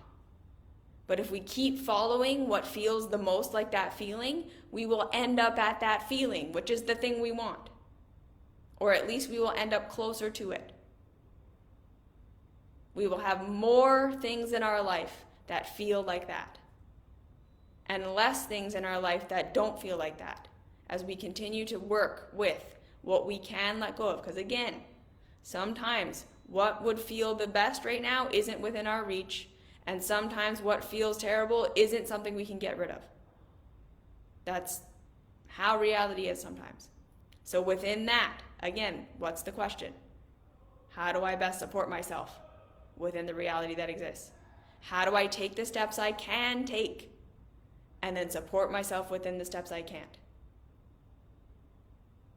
But if we keep following what feels the most like that feeling, we will end up at that feeling, which is the thing we want. Or at least we will end up closer to it. We will have more things in our life that feel like that, and less things in our life that don't feel like that, as we continue to work with what we can let go of. Because again, sometimes what would feel the best right now isn't within our reach, and sometimes what feels terrible isn't something we can get rid of. That's how reality is sometimes. So within that, again, what's the question? How do I best support myself within the reality that exists? How do I take the steps I can take and then support myself within the steps I can't?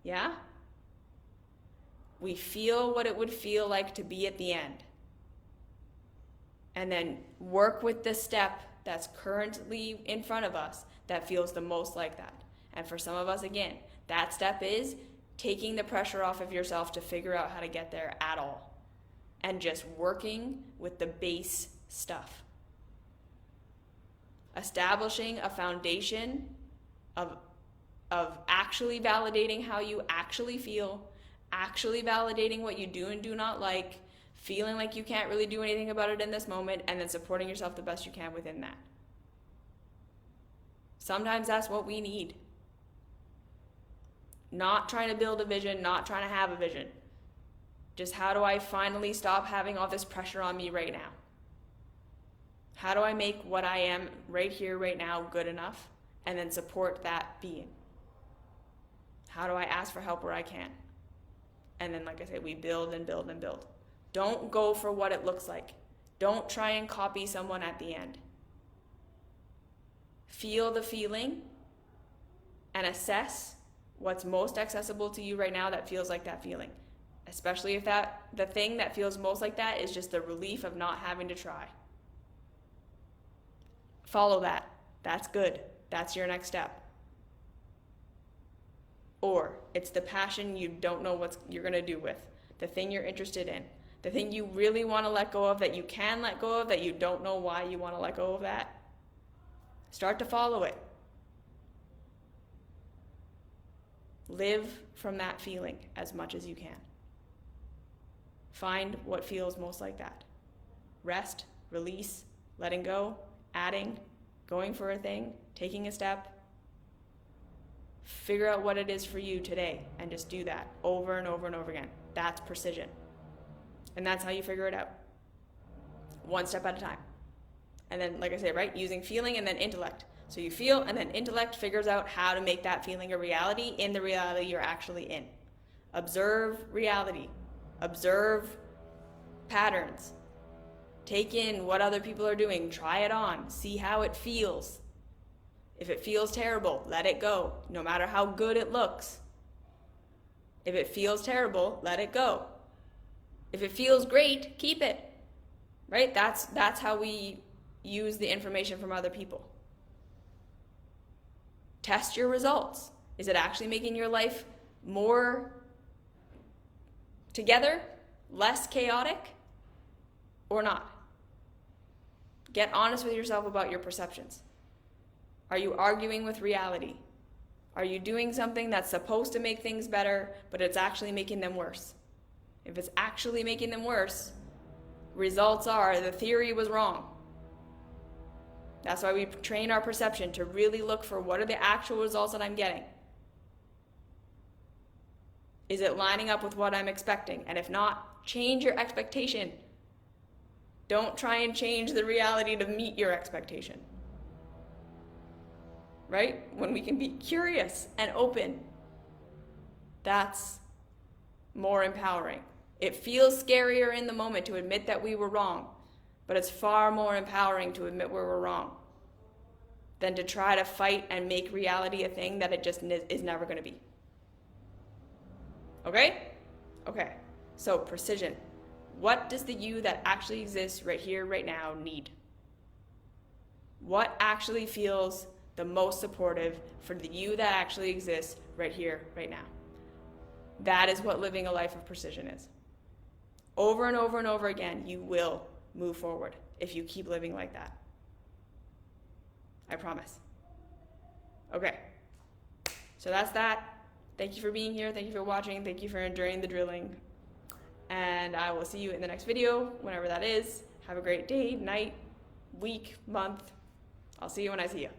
Yeah? We feel what it would feel like to be at the end. And then work with the step that's currently in front of us that feels the most like that. And for some of us, again, that step is taking the pressure off of yourself to figure out how to get there at all. And just working with the base stuff. Establishing a foundation of actually validating how you actually feel, actually validating what you do and do not like, feeling like you can't really do anything about it in this moment, and then supporting yourself the best you can within that. Sometimes that's what we need. Not trying to build a vision, not trying to have a vision. Just how do I finally stop having all this pressure on me right now? How do I make what I am right here, right now, good enough, and then support that being? How do I ask for help where I can? And then, like I said, we build and build and build. Don't go for what it looks like. Don't try and copy someone at the end. Feel the feeling and assess what's most accessible to you right now that feels like that feeling. Especially if the thing that feels most like that is just the relief of not having to try. Follow that. That's good. That's your next step. Or it's the passion you don't know what you're going to do with, the thing you're interested in, the thing you really want to let go of that you can let go of that you don't know why you want to let go of that. Start to follow it. Live from that feeling as much as you can. Find what feels most like that. Rest, release, letting go, adding, going for a thing, taking a step. Figure out what it is for you today and just do that over and over and over again. That's precision. And that's how you figure it out. One step at a time. And then, like I said, right, using feeling and then intellect. So you feel and then intellect figures out how to make that feeling a reality in the reality you're actually in. Observe reality. Observe patterns. Take in what other people are doing. Try it on. See how it feels. If it feels terrible, let it go, no matter how good it looks. If it feels terrible, let it go. If it feels great, keep it. Right? That's how we use the information from other people. Test your results. Is it actually making your life more together, less chaotic, or not? Get honest with yourself about your perceptions. Are you arguing with reality? Are you doing something that's supposed to make things better, but it's actually making them worse? If it's actually making them worse, results are the theory was wrong. That's why we train our perception to really look for what are the actual results that I'm getting. Is it lining up with what I'm expecting? And if not, change your expectation. Don't try and change the reality to meet your expectation. Right? When we can be curious and open, that's more empowering. It feels scarier in the moment to admit that we were wrong, but it's far more empowering to admit where we're wrong than to try to fight and make reality a thing that it just is never going to be. Okay? Okay. So, precision. What does the you that actually exists right here, right now, need? What actually feels the most supportive for the you that actually exists right here, right now? That is what living a life of precision is. Over and over and over again, you will move forward if you keep living like that. I promise. Okay. So that's that. Thank you for being here. Thank you for watching. Thank you for enduring the drilling. And I will see you in the next video, whenever that is. Have a great day, night, week, month. I'll see you when I see you.